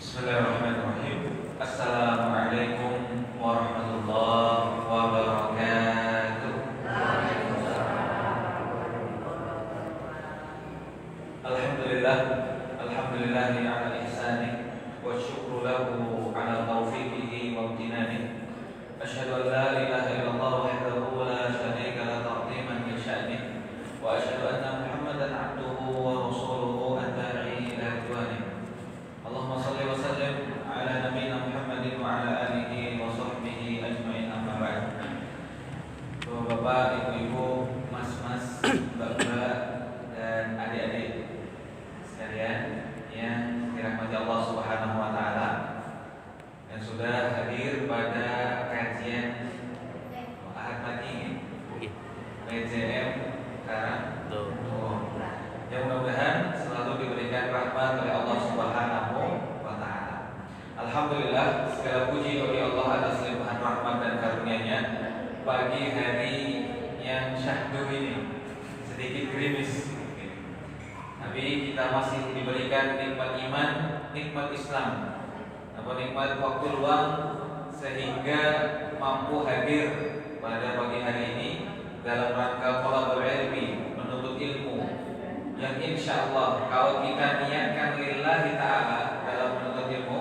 Bismillahirrahmanirrahim. Assalamualaikum warahmatullahi wabarakatuh. Alhamdulillah, alhamdulillahi ala ihsanih wa syukru lahu ala taufiqihi wa amtinani. Asyhadu an la ilaha illallah wahdahu la syarika la ta'ziman li sya'nih wa asyhadu anna Muhammadan abduhu wa rasuluhu ad-da'i ila ridwanih. Allahumma shalli wa sallim ala nabiyyina Muhammadin wa ala alihi wa sahbihi ajmain, amma ba'd. Bapak-bapak, ibu-ibu, mas-mas, mbak-mbak, dan adik-adik sekalian yang dirahmati Allah Subhanahu wa taala, yang sudah hadir pada kajian Ahad pagi PJM Karang. Yang mudah-mudahan selalu diberikan rahmat oleh Allah Subhanahu wa taala. Alhamdulillah, segala puji bagi Allah atas limpahan rahmat dan karunia-Nya. Pagi hari yang syahdu ini sedikit gerimis, tapi kita masih diberikan nikmat iman, nikmat Islam, nikmat waktu luang, sehingga mampu hadir pada pagi hari ini dalam rangka thalabul ilmi, menuntut ilmu, yang insya Allah kalau kita niatkan lillahi ta'ala dalam menuntut ilmu,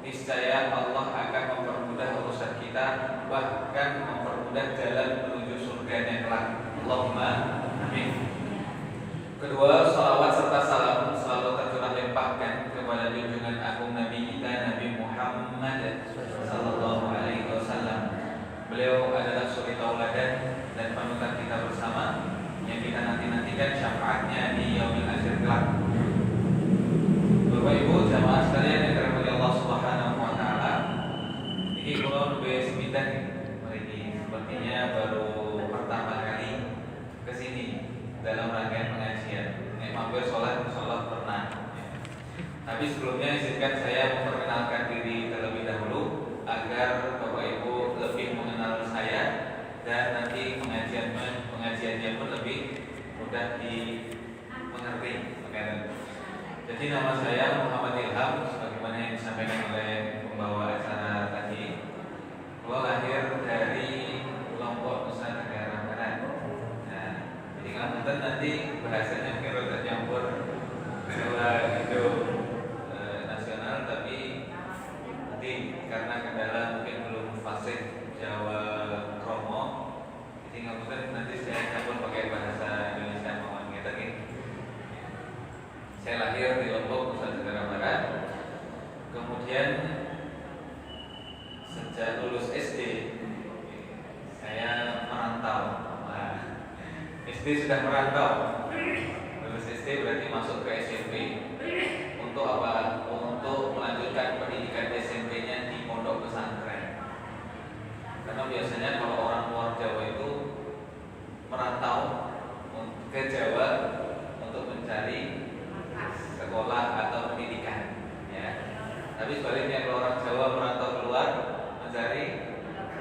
niscaya Allah akan mempermudah urusan kita, bahkan mempermudah jalan menuju surganya kelak. Allahumma amin. Kedua, salawat serta salam selalu tercurah limpahkan kepada junjungan agung Nabi kita, Nabi Muhammad sallallahu alaihi wasallam. Beliau adalah suri tauladan dan panutan kita bersama, yang kita nanti-nantikan syafaatnya di yaumil akhir kelak. Bapak Ibu jamaah sekalian yang dirahmati Allah Subhanahu wa taala, ini kula lebih sepidan mriki, sepertinya baru pertama kali ke sini dalam rangkaian pengajian. Nek mampir sholat pernah. Tapi sebelumnya izinkan saya memperkenalkan diri terlebih dahulu agar Bapak Ibu lebih mengenal saya dan nanti pengajiannya pun lebih mudah dimengerti. Jadi nama saya Muhammad Ilham, sebagaimana yang disampaikan oleh pembawa acara tadi. Saya lahir dari Lombok, Nusa Tenggara Barat. Nah, jadi kalau nanti bahasanya mungkin rada campur Jawa Indo nasional, tapi nanti karena kendala mungkin belum fasih Jawa Kromo, jadi ngapunten nanti saya campur pakai bahasa Indonesia mawon kita gitu. Saya lahir di Lombok, Nusa Tenggara Barat. Kemudian sejak lulus SD saya merantau. SD sudah merantau. Lulus SD berarti masuk ke SMP. Untuk apa? Untuk melanjutkan pendidikan SMP-nya di pondok pesantren. Karena biasanya kalau orang luar Jawa itu merantau ke Jawa untuk mencari sekolah atau pendidikan, ya. Tapi sebaliknya kalau orang Jawa merantau keluar mencari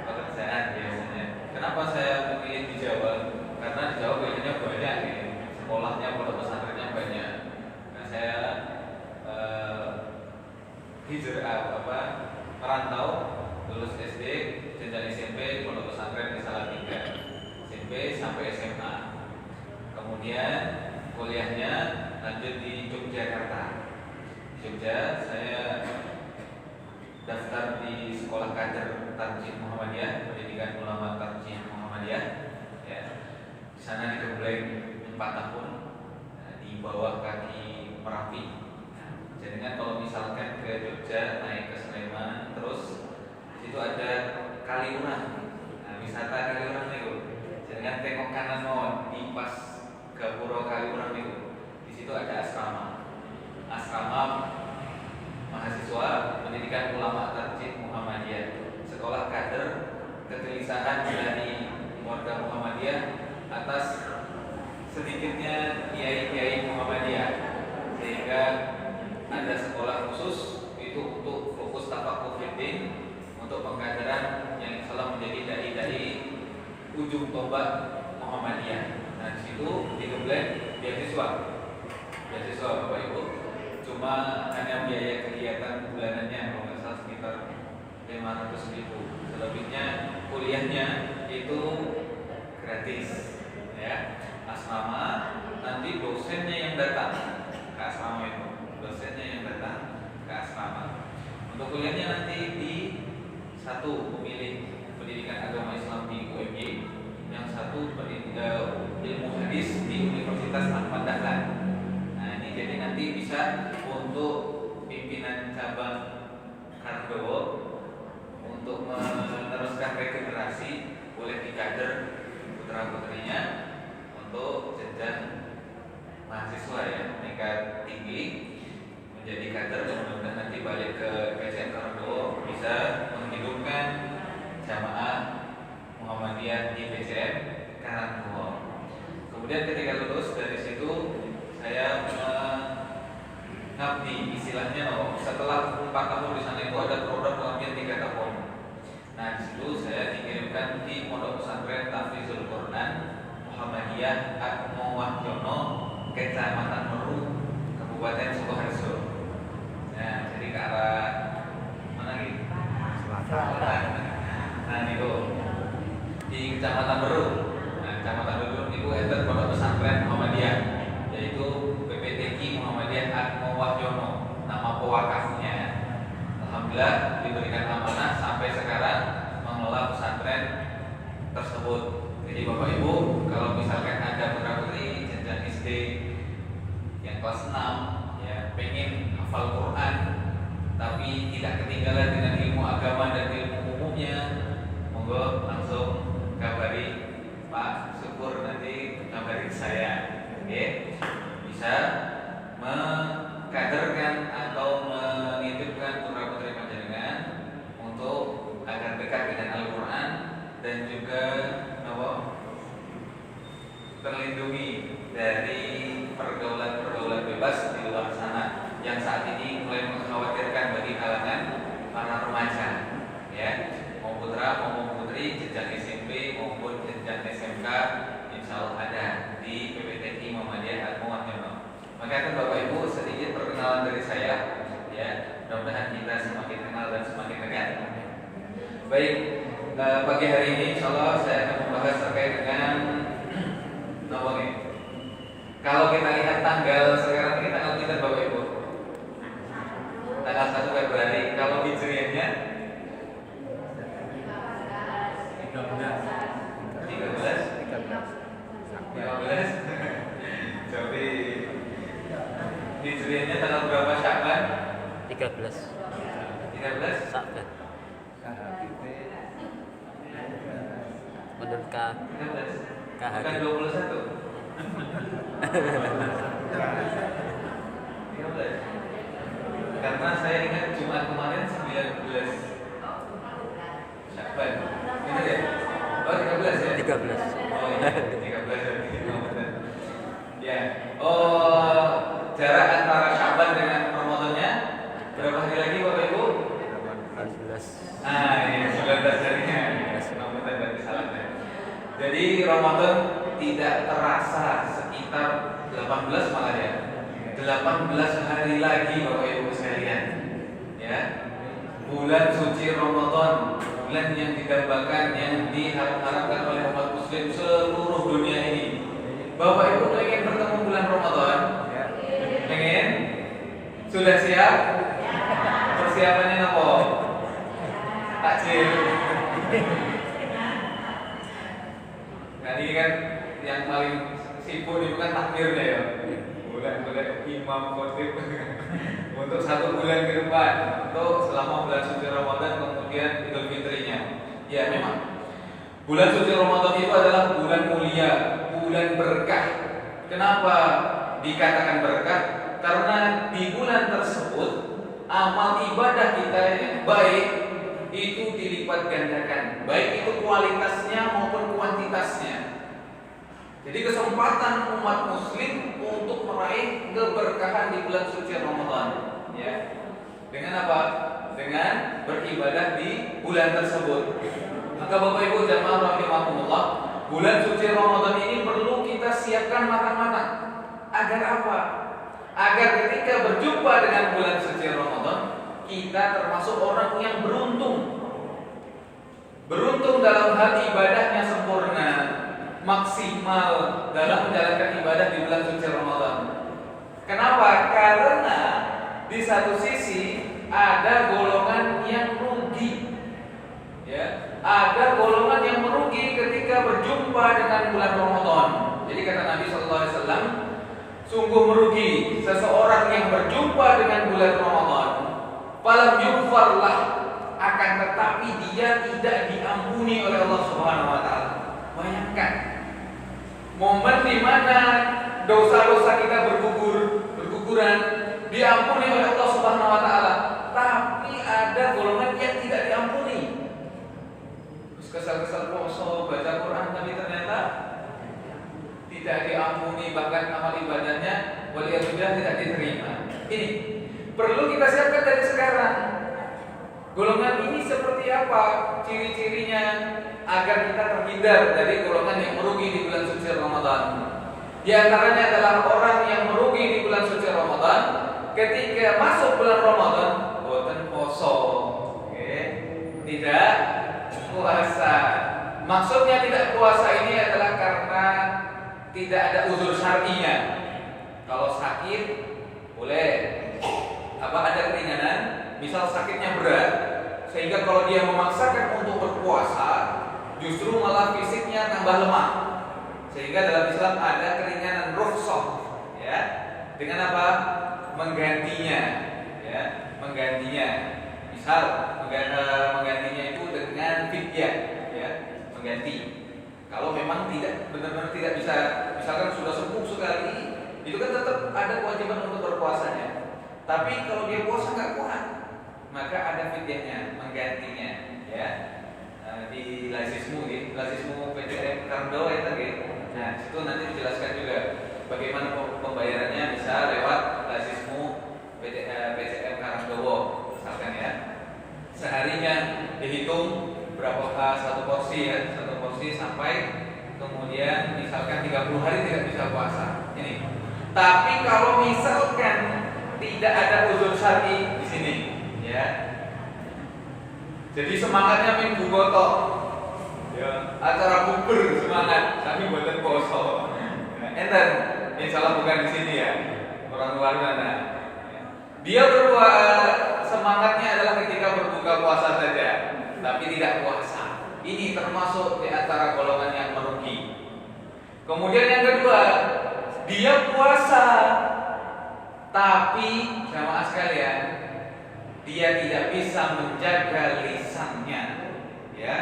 pekerjaan biasanya. Kenapa saya memilih di Jawa? Karena di Jawa biasanya banyak, ya. Sekolahnya, pondok pesantrennya banyak. Nah, saya merantau, lulus SD, jenjang SMP, pondok pesantren di Salatiga, SMP sampai SMA. Kemudian kuliahnya lanjut di Yogyakarta. Jogja, saya daftar di sekolah kader Tarjih Muhammadiyah, pendidikan ulama Tarjih Muhammadiyah. Ya, di sana digembleng 4 tahun, di bawah kaki Merapi. Jadi kan kalau misalkan ke Jogja naik ke Sleman, terus situ ada Kaliurang. Nah, wisata Kaliurang itu. Jadi kan tengok kanan mawon di pas Gapura Kaliurang itu. Di situ ada asrama mahasiswa pendidikan ulama Tarjih Muhammadiyah, sekolah kader kegelisahan dari warga Muhammadiyah atas sedikitnya kiai-kiai Muhammadiyah, sehingga ada sekolah khusus itu untuk fokus tafakuh fiddin, untuk pengkaderan yang insyaallah menjadi dai-dai ujung tombak Muhammadiyah. Nah, di situ digembleng beasiswa Bapak Ibu. cuma hanya biaya kegiatan bulanannya kalau nggak salah sekitar 500.000. Selebihnya kuliahnya itu gratis, ya. Asrama nanti dosennya yang datang ke asrama itu, dosennya yang datang ke asrama. Untuk kuliahnya nanti di satu pemilih pendidikan agama Islam di UMY, yang satu ilmu hadis di Universitas Ahmad Dahlan. Nah ini jadi nanti bisa untuk pimpinan cabang Kardowo untuk meneruskan regenerasi, boleh dikader putra putrinya untuk jenjang mahasiswa ya tingkat tinggi menjadi kader, dan mudah-mudahan nanti balik ke PCN Kardowo bisa menghidupkan jamaah Muhammadiyah di PCN Kardowo. Kemudian ketika lulus dari situ saya mengabdi, istilahnya setelah 4 tahun di sana itu ada program pelatihan 3 tahun. Nah di situ saya dikirimkan di Pondok Pesantren Tahfizul Quran Muhammadiyah Atmo Wahyono, Kecamatan Meru, Kabupaten Sukoharjo. Nah jadi ke arah mana nih? Selatan. Nah itu di Kecamatan Meru. Nah Kecamatan Meru itu enter Pondok Pesantren Muhammadiyah, yaitu PPTQ Muhammadiyah Atmo Wahyono, nama pewakafnya. Alhamdulillah diberikan amanah sampai sekarang mengelola pesantren tersebut. Jadi Bapak Ibu, kalau misalkan ada putra putri jenjang SD yang kelas 6 ya pengen hafal Quran tapi tidak ketinggalan dengan ilmu agama dan ilmu umumnya, monggo langsung kabari Pak Syukur, nanti kabari saya, oke? Bisa mengkaderkan atau menitipkan putra putri panjenengan untuk agar dekat dengan Al-Quran dan juga terlindungi dari pergaulan-pergaulan bebas di luar sana yang saat ini mulai mengkhawatirkan bagi kalangan para remaja, ya, mau putra mau putri jenjang SMP maupun jenjang SMK, insya Allah ada di PPTQ Muhammadiyah Atmo Wahyono. Maka kan Bapak Ibu sedikit perkenalan dari saya, ya, mudah-mudahan kita semakin kenal dan semakin dekat. Baik, pagi hari ini insya Allah saya akan membahas terkait dengan apa nih? Kalau kita lihat tanggal sekarang ini tanggal kita Bapak Ibu, tanggal 1 Februari. Kalau hijriahnya 13. Jadi hijriahnya tanggal berapa Syakban? 13 Syakban. Menurut Bukan 21. 13. Karena saya ingat Jumat kemarin 19 Syakban. Benar ya? Oh 13 ya? 13. Oh iya, 13 ya. Oh, jarak antara Syakban dengan Ramadannya berapa hari lagi Bapak Ibu? 18. Ah iya, 19 harinya. Ramadan berarti salah ya. Jadi Ramadan tidak terasa, sekitar 18 malah ya. 18 hari lagi Bapak Ibu sekalian. Ya. Bulan suci Ramadan, bulan yang didambakan, yang diharapkan oleh umat muslim seluruh dunia ini. Bapak Ibu pengen bertemu bulan Ramadan? Pengen? Sudah siap? Persiapannya apa? Takjil. Nah ini kan yang paling sibuk itu kan takbirnya ya. Bulan-bulan imam khotib untuk 1 bulan ke depan, untuk selama bulan suci Ramadan kemudian Idul Fitrinya. Ya memang bulan suci Ramadan itu adalah bulan mulia, bulan berkah. Kenapa dikatakan berkah? Karena di bulan tersebut amal ibadah kita yang baik itu dilipat gandakan, baik itu kualitasnya maupun kuantitasnya. Jadi kesempatan umat muslim untuk meraih keberkahan di bulan suci Ramadan, ya. Dengan apa? Dengan beribadah di bulan tersebut. Maka Bapak Ibu jamaah rahimakumullah, bulan suci Ramadan ini perlu kita siapkan matang-matang. Agar apa? agar ketika berjumpa dengan bulan suci Ramadan kita termasuk orang yang beruntung. Beruntung dalam hal ibadahnya sempurna, maksimal dalam menjalankan ibadah di bulan suci Ramadan. Kenapa? Karena di satu sisi ada golongan yang rugi, ya, ada golongan yang merugi ketika berjumpa dengan bulan Ramadan. Jadi kata Nabi SAW, sungguh merugi seseorang yang berjumpa dengan bulan Ramadan, falam yughfarlah, akan tetapi dia tidak diampuni oleh Allah Subhanahu wa taala. Bayangkan momen di mana dosa-dosa kita berguguran, diampuni oleh Allah Subhanahu wa taala, tapi ada golongan yang tidak diampuni. Terus kesal-kesal puasa, baca Quran, tapi ternyata tidak diampuni, bahkan amal ibadahnya waliyadzubillah tidak diterima. Ini perlu kita siapkan dari sekarang. Golongan ini seperti apa ciri-cirinya agar kita terhindar dari golongan yang merugi di bulan suci Ramadan. Di antaranya adalah orang yang merugi di bulan suci Ramadan ketika masuk bulan Ramadan boten poso, tidak puasa. Maksudnya tidak puasa ini adalah karena tidak ada uzur syar'inya. Kalau sakit boleh, ada keringanan, misal sakitnya berat, sehingga kalau dia memaksakan untuk berpuasa, justru malah fisiknya tambah lemah. Sehingga dalam Islam ada keringanan rukhsah, ya, dengan apa? Menggantinya, ya, menggantinya. Misal menggantinya itu dengan fidyah, ya, mengganti. Kalau memang tidak benar-benar tidak bisa, misalkan sudah sembuh sekali, itu kan tetap ada kewajiban untuk berpuasanya. Tapi kalau dia puasa nggak kuat, maka ada fidyahnya, menggantinya, ya. Di lazismu PTM Kardo ya tadi. Nah, situ nanti dijelaskan juga bagaimana pembayarannya, bisa lewat lazismu PTM Karangdowo, misalkan ya. Seharinya dihitung berapa satu porsi ya, satu porsi sampai kemudian misalkan 30 hari tidak bisa puasa. Ini. Tapi kalau misalkan tidak ada uzur syar'i di sini, ya. Jadi semangatnya minggu gotok, ya, acara bubur semangat, tapi buatan poso. Enten, insya Allah bukan di sini ya, orang luar sana. Dia semangatnya adalah ketika berbuka puasa saja, tapi tidak puasa. Ini termasuk di antara golongan yang merugi. Kemudian yang kedua, dia puasa, tapi jamaah sekalian, dia tidak bisa menjaga lisannya, ya.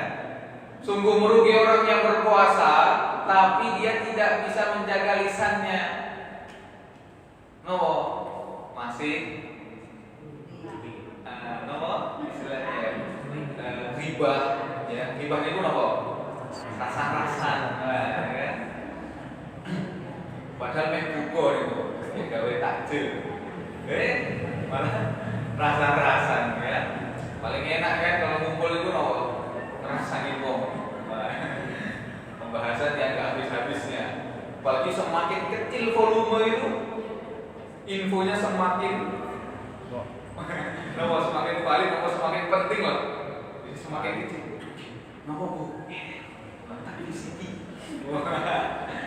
Sungguh merugi orang yang berpuasa, tapi dia tidak bisa menjaga lisannya. Masih istilahnya ghibah, ya. Ghibah itu rasan-rasan, ya. Padahal buko itu, gawe takjil, malah rasan-rasan, ya. Paling enak kan kalau ngumpul itu ngerasain pembahasan yang gak habis-habisnya. Apalagi semakin kecil volume itu, infonya semakin semakin valid, semakin penting loh. Jadi semakin kecil. Bu? Tapi di sini.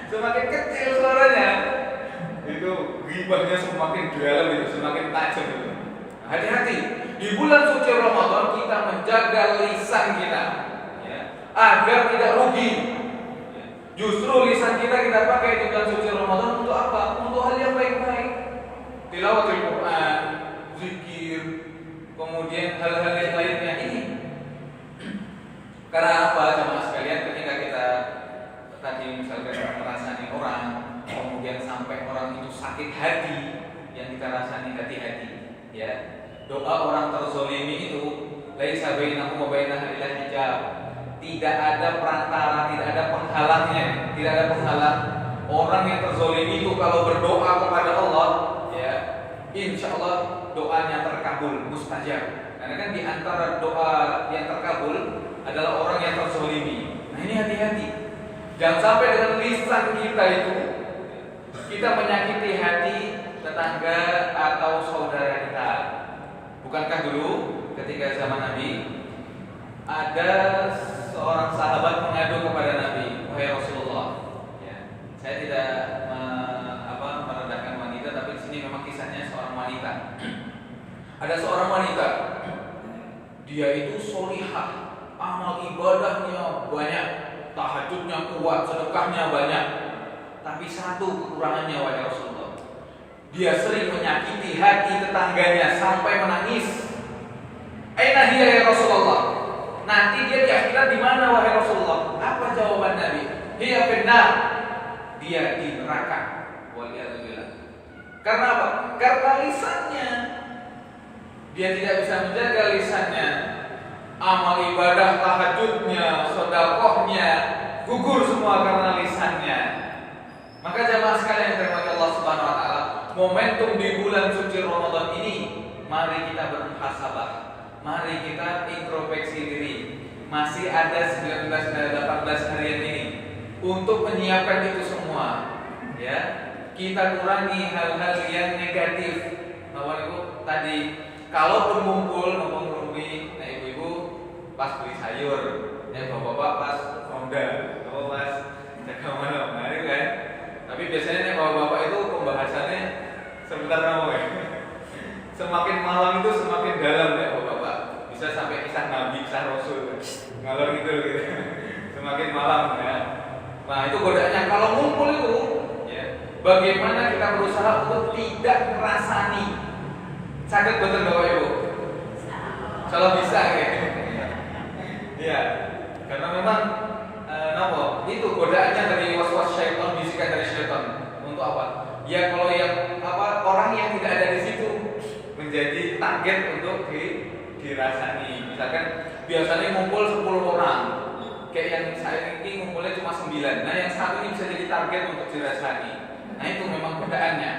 Semakin kecil suaranya, itu ghibahnya semakin dalam, itu semakin tajam itu. Hati-hati di bulan suci Ramadan kita menjaga lisan kita, ya, agar tidak rugi. Justru lisan kita pakai di bulan suci Ramadan untuk apa? Untuk hal yang baik-baik. Tilawatul Quran, zikir, kemudian hal-hal yang lainnya ini. Karena apa, jemaah sekalian, ketika kita tadi misalkan merasani orang, kemudian sampai orang itu sakit hati, yang kita rasani hati-hati, ya. Doa orang terzolimi itu laisa bainahu wa bainahu illa hijab. Tidak ada perantara, tidak ada penghalangnya, tidak ada penghalang. Orang yang terzolimi itu kalau berdoa kepada Allah, ya, insya Allah doanya terkabul, mustajab. Karena kan di antara doa yang terkabul adalah orang yang terzolimi. Nah, ini hati-hati. Jangan sampai dengan lisan kita itu kita menyakiti hati tetangga atau saudara kita. Bukankah dulu ketika zaman Nabi ada seorang sahabat mengadu kepada Nabi, wahai Rasulullah, ya, saya tidak merendahkan wanita, tapi di sini memang kisahnya seorang wanita. Ada seorang wanita, dia itu solihah, amal ibadahnya banyak, tahajudnya kuat, sedekahnya banyak. Tapi satu kekurangannya, wahai Rasulullah, dia sering menyakiti hati tetangganya sampai menangis. Aina hiya ya Rasulullah? Nanti dia di akhirat di mana, wahai Rasulullah? Apa jawaban Nabi? Hiya finnar. Dia di neraka. Waliyadzubillah. Karena apa? Karena lisannya. Dia tidak bisa menjaga lisannya. Amal ibadah, tahajudnya, sedekahnya gugur semua karena lisannya. Maka jamaah sekalian yang dirahmati Allah Subhanahu wa taala, momentum di bulan suci Ramadan ini, mari kita bermuhasabah. Mari kita introspeksi diri. Masih ada 18 harian ini untuk menyiapkan itu semua. Ya, kita kurangi hal-hal yang negatif. Bahwa itu tadi, kalau berkumpul mempengaruhi, nah ibu-ibu pas beli sayur, ya bapak-bapak pas ronda, bapak pas jaga malam, kan? Tapi biasanya nih bapak-bapak itu pembahasannya sebentar ramai. Semakin malam itu semakin dalam ya bapak-bapak. Bisa sampai kisah Nabi, kisah Rasul, ngalor gitu. Semakin malam ya. Nah itu godaannya. Kalau ngumpul itu, ya, bagaimana kita berusaha untuk tidak merasani. Sakit betul bapak ibu? Kalau bisa ya. Ya, karena memang itu godaannya dari was-was syaitan, bisikan dari syaitan. Untuk apa? Ya kalau yang orang yang tidak ada di situ menjadi target untuk dirasani. Misalkan biasanya ngumpul 10 orang, kayak yang saya ini ngumpulnya cuma 9. Nah yang satu ini bisa jadi target untuk dirasani. Nah itu memang godaannya.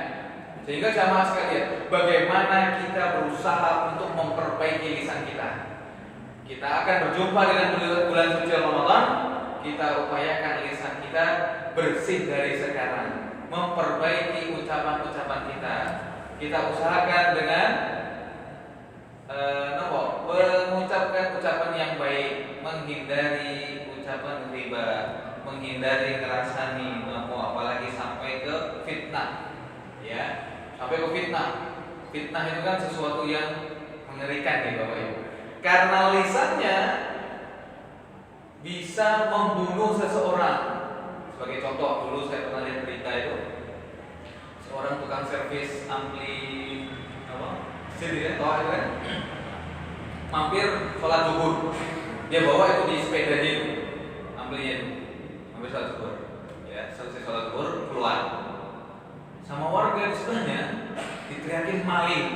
Sehingga jamaah sekalian, bagaimana kita berusaha untuk memperbaiki lisan kita. Kita akan berjumpa dengan bulan suci Ramadan. Kita upayakan lisan kita bersih dari sekarang, memperbaiki ucapan-ucapan kita. Kita usahakan dengan mengucapkan ucapan yang baik, menghindari ucapan riba, menghindari ngerasani, apalagi sampai ke fitnah. Ya, sampai ke fitnah. Fitnah itu kan sesuatu yang mengerikan ya Bapak Ibu. Karena lisannya bisa membunuh seseorang. Sebagai contoh, dulu saya pernah lihat berita itu, seorang tukang servis ampli sendiri, tahu kan? Mampir sholat zuhur, dia bawa itu di sepedanya itu, amplinya itu, mampir sholat zuhur, ya selesai sholat zuhur keluar, sama warga di sebelahnya diteriakin maling,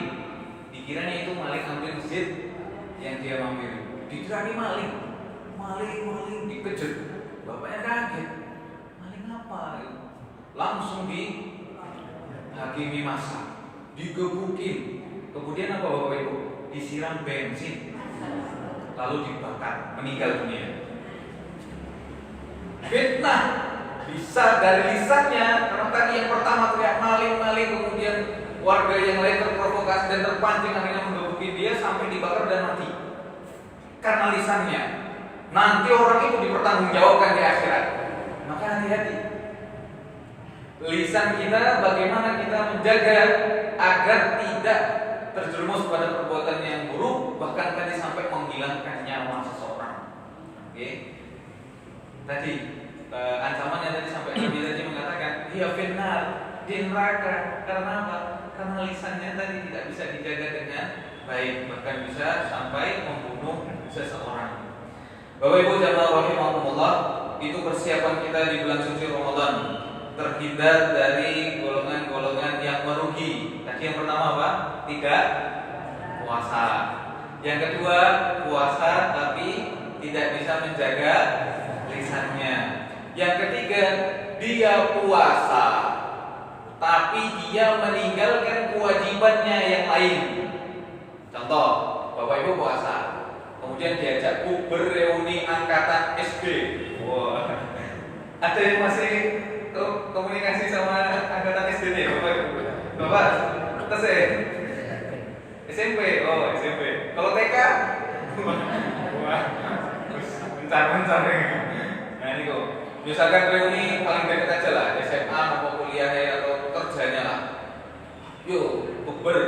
dikiranya itu maling ampli masjid yang dia mampir, diteriakin maling, dikejar, bapaknya kaget, maling apa? Langsung dihakimi massa, digebukin. Kemudian apa Bapak Ibu? Disiram bensin, lalu dibakar, meninggal dunia. Fitnah bisa dari lisannya, karena tadi yang pertama teriak maling, kemudian warga yang lain terprovokasi dan terpancing akhirnya menggebuki dia sampai dibakar dan mati. Karena lisannya, nanti orang itu dipertanggungjawabkan di akhirat. Maka hati-hati. Lisan kita, bagaimana kita menjaga agar tidak terjerumus pada perbuatan yang buruk, bahkan tadi sampai menghilangkan nyawa seseorang. Oke. Tadi ancamannya tadi sampai Nabi tadi mengatakan, "Ya finnar, di neraka." Karena apa? Karena lisannya tadi tidak bisa dijaga dengan baik, bahkan bisa sampai membunuh seseorang. Bapak Ibu jamaah rahimakumullah, itu persiapan kita di bulan suci Ramadan, terhindar dari golongan-golongan yang merugi. Tadi yang pertama apa? Tidak puasa. Yang kedua, puasa tapi tidak bisa menjaga lisannya. Yang ketiga, dia puasa tapi dia meninggalkan kewajibannya yang lain. Contoh, Bapak Ibu puasa, kemudian diajak berreuni angkatan SD. Wah, ada yang masih komunikasi sama angkatan SD nih, Bapak Ibu? Bapak Kalau TK, wah, mencar ya. Nah ini kok, misalkan reuni paling dekat aja lah, SMA atau kuliah atau kerjanya lah. Yuk, bukber,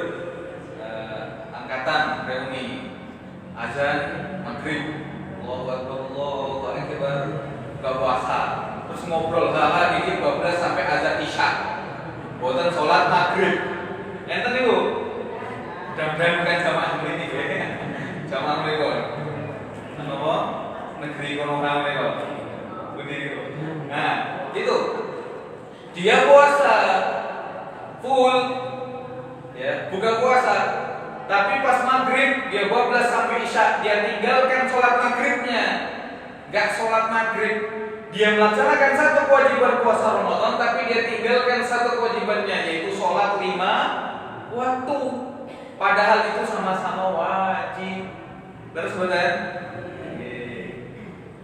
angkatan reuni, azan maghrib, Allahu Akbar, buka puasa, terus ngobrol hal-hal ini 12 sampai azan isya, buatan sholat maghrib. Enten ibu, mudah-mudahan bukan jamaah ini, jamaah mereka. Apa? Negeri kono mereka. Begitu. Nah, itu dia puasa full, ya, buka puasa. Tapi pas maghrib dia 12 sampai isya dia tinggalkan sholat maghribnya, nggak sholat maghrib. Dia melaksanakan satu kewajiban puasa Ramadan, tapi dia tinggalkan satu kewajibannya, yaitu sholat 5 waktu. Padahal itu sama-sama wajib. Terus benar.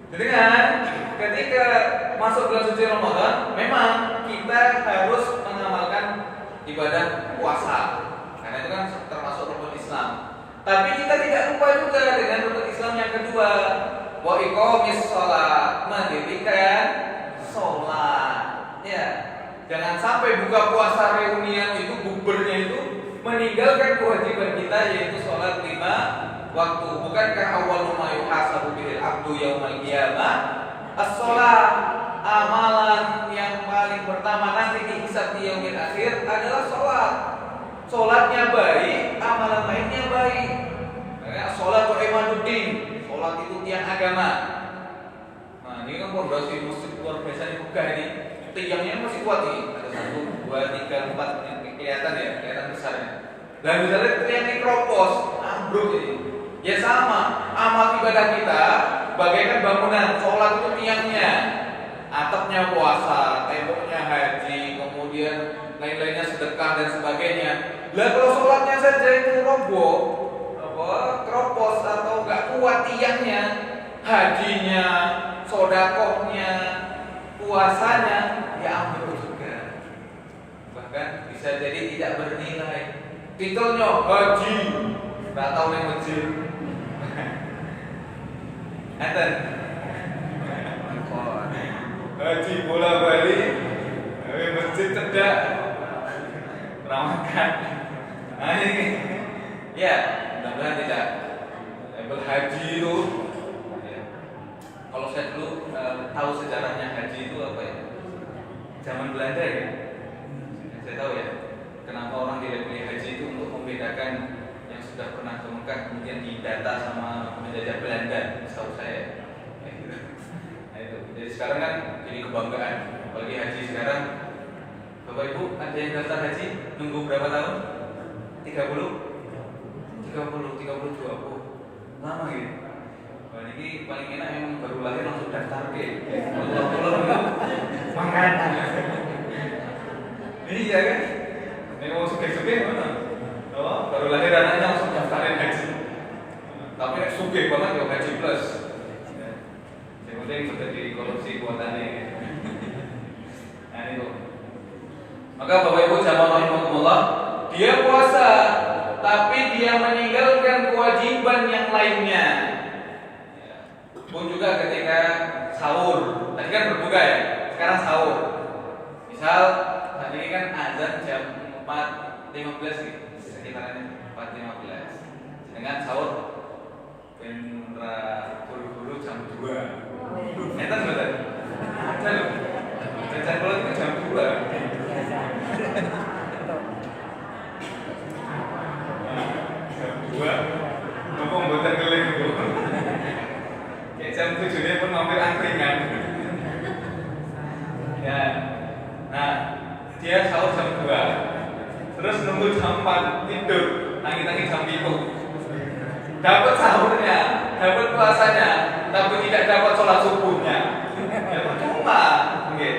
Jadi kan, ketika masuk bulan suci Ramadan, memang kita harus mengamalkan ibadah puasa, karena itu kan termasuk rukun Islam. Tapi kita tidak lupa juga dengan rukun Islam yang kedua, wa iqamis shalah, mendirikan sholat. Ya, jangan sampai buka puasa reunian itu, bukbernya itu meninggalkan kewajiban kita, yaitu sholat 5 waktu. Bukankah awwalu ma yuhasabu bihil abdu yaumal qiyamah as-shalah? Amalan yang paling pertama nanti dihisab di yaumil akhir adalah sholat. Sholatnya baik, amalan lainnya baik. Karena sholat imaduddin, sholat itu tiang agama. Nah ini kan fondasi masjid luar biasa di Mekah ini, tiangnya masih kuat nih. Ada 1, 2, 3, 4 yang kelihatan ya, kelihatan besarnya. Dan misalnya tiang dikeropos, ambruk ini. Ya sama, amal ibadah kita bagaikan bangunan, sholat itu tiangnya, atapnya puasa, temboknya haji, kemudian lain-lainnya sedekah dan sebagainya. Lah kalau sholatnya saja itu roboh, keropos atau nggak kuat tiangnya, hajinya, sodakohnya, puasanya, ya ambruk juga. Bahkan bisa jadi tidak bernilai. Titelnya haji, nggak tahu yang masjid. Enten haji bola bali, masjid cedak, ramakan. Nah ini, ya, mudah-mudahan tidak. Label haji itu, ya. Kalau saya dulu tahu sejarahnya haji itu apa ya? Zaman Belanda ya, saya tahu ya. Kenapa orang dilabeli haji itu untuk membedakan yang sudah pernah ke Mekah kemudian didata sama penjajah Belanda, setahu saya. Nah itu. Jadi sekarang kan jadi kebanggaan, apalagi haji sekarang. Bapak Ibu ada yang daftar haji nunggu berapa tahun? 30? 32 lama gitu. Wah ini paling enak yang baru lahir langsung daftar ke. Pulang makan. Ini ya kan? Ini mau suge-suge mana? Oh, baru lahir anaknya langsung daftarin haji. Tapi suge banget ya haji plus. Yang penting sudah dikorupsi kuotannya. Nah itu. Maka Bapak Ibu jamaah rahimakumullah, dia puasa tapi dia meninggalkan kewajiban yang lainnya. Pun juga ketika sahur, tadi kan berbuka ya, sekarang sahur. Misal tadi kan azan jam 4.15 gitu, sekitarannya 4.15. Dengan sahur benra buru-buru jam 2. Enten betul? Ada loh. Jajan kalau itu jam 2. Ngomong buatan ngeling itu. Kayak jam 7 pun mampir angkringan. Ya. Nah, dia sahur jam 2. Terus nunggu jam 4 tidur, tangi-tangi jam 7. Dapat sahurnya, dapat puasanya, tapi tidak dapat sholat subuhnya. Ya percuma. Mungkin.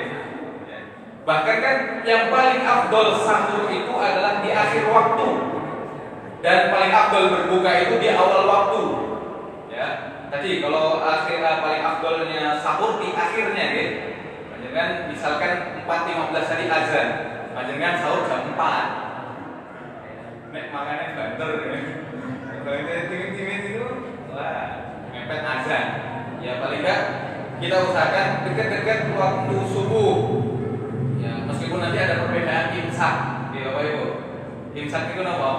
Bahkan kan yang paling afdol sahur itu adalah di akhir waktu. Dan paling afdol berbuka itu di awal waktu. Ya. Tadi kalau paling afdolnya sahur di akhirnya gitu. Panjenengan misalkan 4.15 tadi azan, panjenengan sahur jam 4. Nek makannya banter ya. Kalau itu timit-timit itu, wah, mepet azan. Ya paling enggak kita usahakan dekat-dekat waktu subuh. Ya meskipun nanti ada perbedaan imsak, di Bapak Ibu. Imsak itu apa?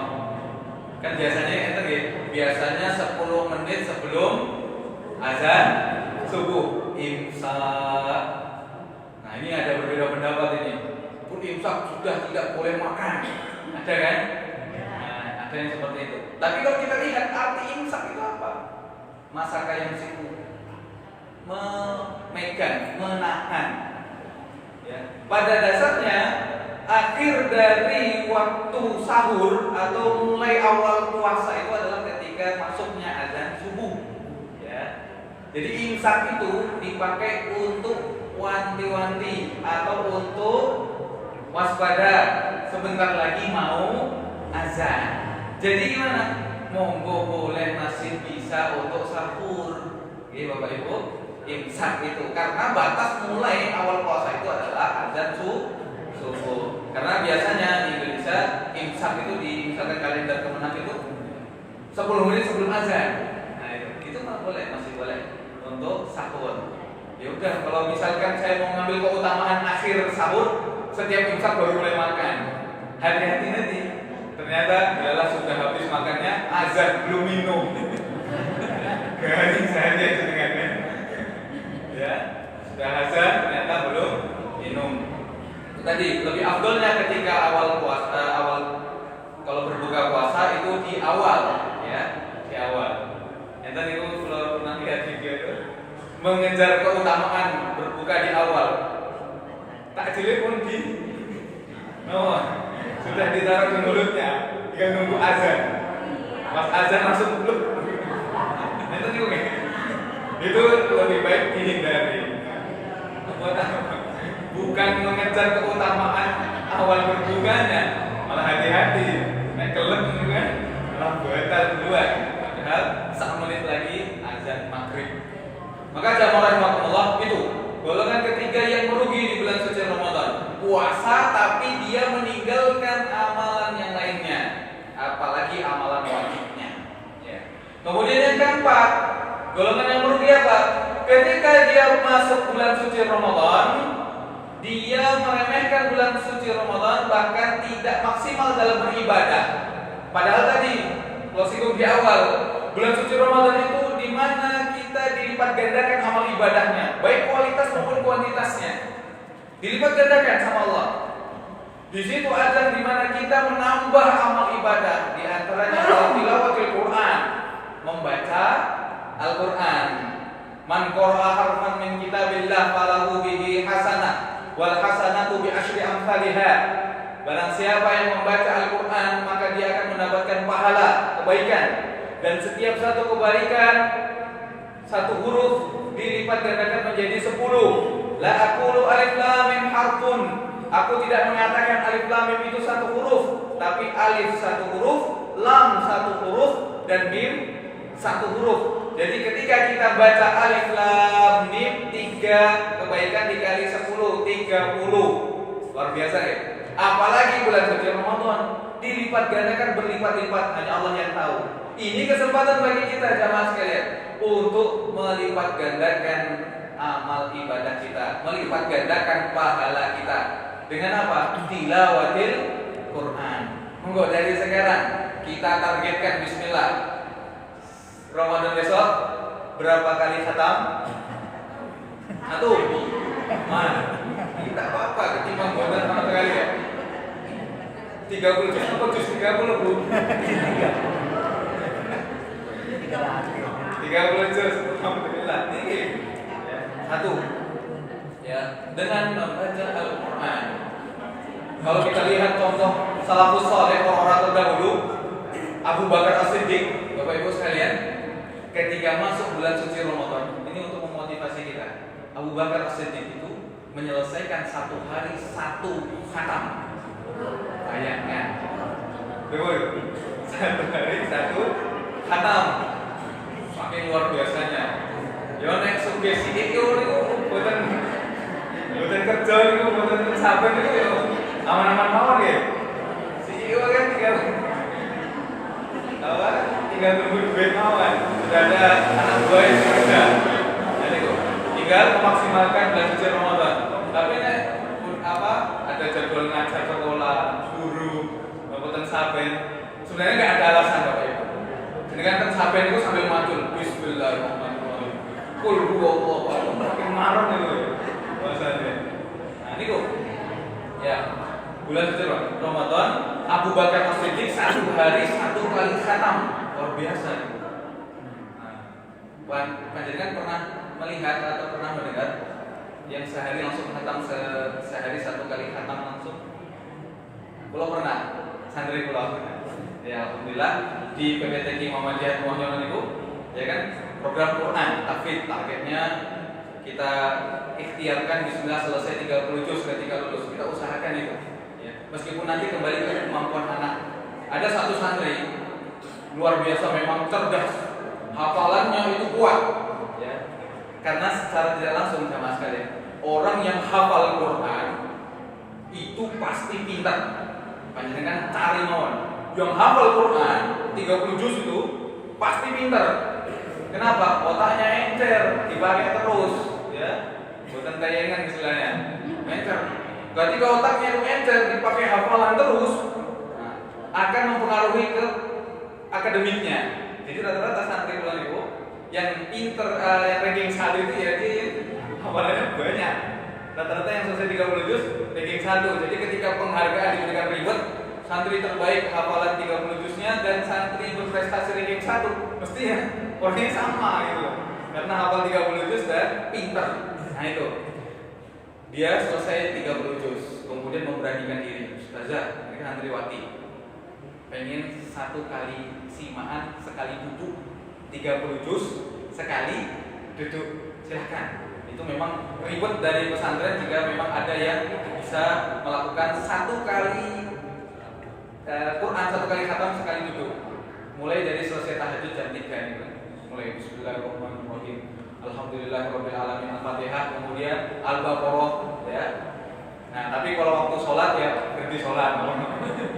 Kan biasanya ente biasanya 10 menit sebelum azan subuh imsak. Nah ini ada berbeda pendapat ini. Pun imsak sudah tidak boleh makan, ada kan? Nah, ada yang seperti itu. Tapi kalau kita lihat arti imsak itu apa? Masaka yang siku, memegang, menahan. Ya. Pada dasarnya akhir dari waktu sahur atau mulai awal puasa itu adalah ketika masuknya azan subuh. Ya. Jadi imsak itu dipakai untuk wanti-wanti atau untuk waspada sebentar lagi mau azan. Jadi gimana? Monggo boleh masih bisa untuk sahur. Oke Bapak Ibu, imsak itu karena batas mulai awal puasa itu adalah azan subuh. Karena biasanya di Indonesia imsak itu di misalkan kalender Kemenak itu 10 menit sebelum azan. Nah itu masih boleh untuk sahur. Ya udah, kalau misalkan saya mau ngambil keutamaan akhir sahur, setiap imsak baru mulai makan. Hati-hati nanti. Ternyata adalah sudah habis makannya, azan belum minum. Garing saja itu dengannya. Ya, sudah azan ternyata belum minum. Itu tadi lebih afdolnya ketika awal kalau berbuka puasa itu di awal, ya, di awal. Yang tadi itu kalau pernah lihat video itu mengejar keutamaan berbuka di awal. Takjilnya pun sudah ditaruh di mulutnya, tinggal nunggu azan. Pas azan langsung belum. Itu juga. Itu lebih baik dihindari. Bukan mengejar keutamaan awal berbukanya, malah hati-hati. Naik kelep gitu kan, malah batal duluan. Padahal 1 menit lagi azan maghrib. Maka jamaah rahimakumullah itu golongan ketiga yang merugi di bulan suci Ramadan. Puasa tapi dia meninggalkan amalan yang lainnya, apalagi amalan wajibnya. Ya. Kemudian yang keempat, golongan yang merugi apa? Ketika dia masuk bulan suci Ramadan, dia meremehkan bulan suci Ramadan, bahkan tidak maksimal dalam beribadah. Padahal tadi closing di awal, bulan suci Ramadan itu di mana kita dilipat gandakan amal ibadahnya, baik kualitas maupun kuantitasnya. Dilipat gandakan sama Allah. Di situ azan di mana kita menambah amal ibadah, di antaranya adalah tilawatil Quran, membaca Al-Quran. Man qara'a harfan min kitabillah falahu bihi hasanah wal hasanatu bi asyri amsalihha. Barang siapa yang membaca Al-Quran maka dia akan mendapatkan pahala, kebaikan, dan setiap satu kebaikan, satu huruf dilipat gandakan menjadi 10. La aqulu alif lam mim harfun. Aku tidak mengatakan alif lam mim itu satu huruf, tapi alif satu huruf, lam satu huruf, dan mim satu huruf. Jadi ketika kita baca alif lam mim, 3 kebaikan dikali 10, 30. Luar biasa ya. Apalagi bulan suci Ramadan dilipat gandakan berlipat-lipat, hanya Allah yang tahu. Ini kesempatan bagi kita jamaah sekalian untuk melipat gandakan amal ibadah kita, melipat gandakan pahala kita. Dengan apa? Tilawatil Quran. Monggo dari sekarang kita targetkan bismillah. Ramadan besok berapa kali khatam? 1. Mana? Tidak apa-apa ketimbang buatan sama sekali ya. 30 juz apa juz 30 Bu? 30 juz, alhamdulillah. Ini 1. Ya, dengan membaca Al-Quran. Kalau kita lihat contoh salafus saleh, orang-orang terdahulu, Abu Bakar As-Siddiq, Bapak Ibu sekalian, ketika masuk bulan suci Ramadan, ini untuk memotivasi kita. Abu Bakar As-Siddiq itu menyelesaikan 1 hari 1 khatam. Bayangkan, 1 hari 1 khatam, saking luar biasanya. Yo nek sugesti itu buatan kerja itu, buatan sabar itu yo aman-aman mawon ya. CEO kan 3 tinggal tunggu duit kawan. Sudah ada anak buah yang bekerja. Jadi kok tinggal memaksimalkan bulan suci Ramadan. Tapi nek ada jadwal ngajar sekolah, guru, bapak saben. Sebenarnya nggak ada alasan Bapak Ibu. Jadi kan saben itu sambil macul Bismillahirrahmanirrahim. Kul huwallahu ahad. Makin marah itu bahasanya. Nah ini kok ya bulan suci Ramadan, Abu Bakar As-Siddiq 1 hari 1 kali khatam. Luar biasa. Nah, panjenengan pernah melihat atau pernah mendengar yang sehari langsung khatam sehari 1 kali khatam langsung? Kalau pernah, santri pulau. Ya alhamdulillah di PPTQ Muhammadiyah Muhammadiyah itu ya kan program Quran tahfidz targetnya kita ikhtiarkan bismillah selesai 30 juz ketika lulus. Kita usahakan itu. Ya. Meskipun nanti kembali ke kemampuan anak. Ada satu santri luar biasa memang cerdas. Hafalannya itu kuat. Ya. Karena secara tidak langsung sama sekali orang yang hafal Quran itu pasti pintar. Panjenengan cari mawon. Yang hafal Quran 30 juz itu pasti pintar. Kenapa? Otaknya encer, dipakai terus, ya. Bukan tayangan istilahnya. Encer. Ketika otaknya itu encer, dipakai hafalan terus, nah, akan mempengaruhi ke akademiknya. Jadi rata-rata santri bulan itu yang pinter, yang ranking 1 itu ya di hafalannya banyak. Rata-rata yang selesai 30 juz ranking 1. Jadi ketika penghargaan diberikan ribet, santri terbaik hafalan 30 juznya dan santri berprestasi ranking 1 mesti ya orangnya sama gitu. Karena hafal 30 juz dan pinter. Nah itu. Dia selesai 30 juz, kemudian memberanikan diri. Ustazah, ini santriwati. Pengen 1 kali simaan, sekali duduk 30 juz, sekali duduk. Silahkan. Itu memang ribet dari pesantren jika memang ada yang bisa melakukan 1 kali Quran 1 kali khatam sekali duduk. Mulai dari selesai tahajud jam 3 ini. Mulai Bismillahirrahmanirrahim. Alhamdulillahirabbil alamin Al-Fatihah, kemudian Al-Baqarah ya. Nah, tapi kalau waktu sholat ya berhenti sholat.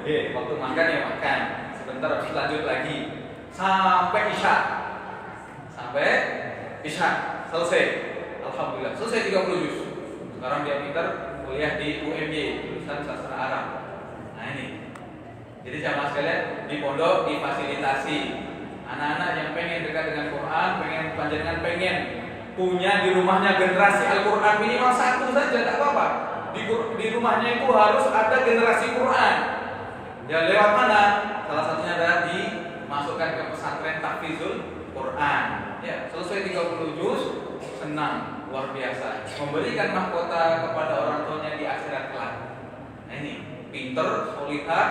Waktu makan ya makan. Sebentar habis lanjut lagi sampai Isya. Sampai Isya selesai. Alhamdulillah selesai 30 juz. Sekarang dia pintar kuliah di UMY, jurusan sastra Arab. Nah ini. Jadi jamaah sekalian di pondok difasilitasi anak-anak yang pengen dekat dengan Quran, panjenengan pengen punya di rumahnya generasi Al-Quran minimal 1 saja tidak apa-apa. Di rumahnya itu harus ada generasi Quran. Ya lewat mana? Salah satunya adalah dimasukkan ke pesantren tahfidzul Quran. Ya, selesai 30 juz senang luar biasa. Memberikan mahkota kepada orang tuanya di akhirat kelak. Nah ini pinter, solihah,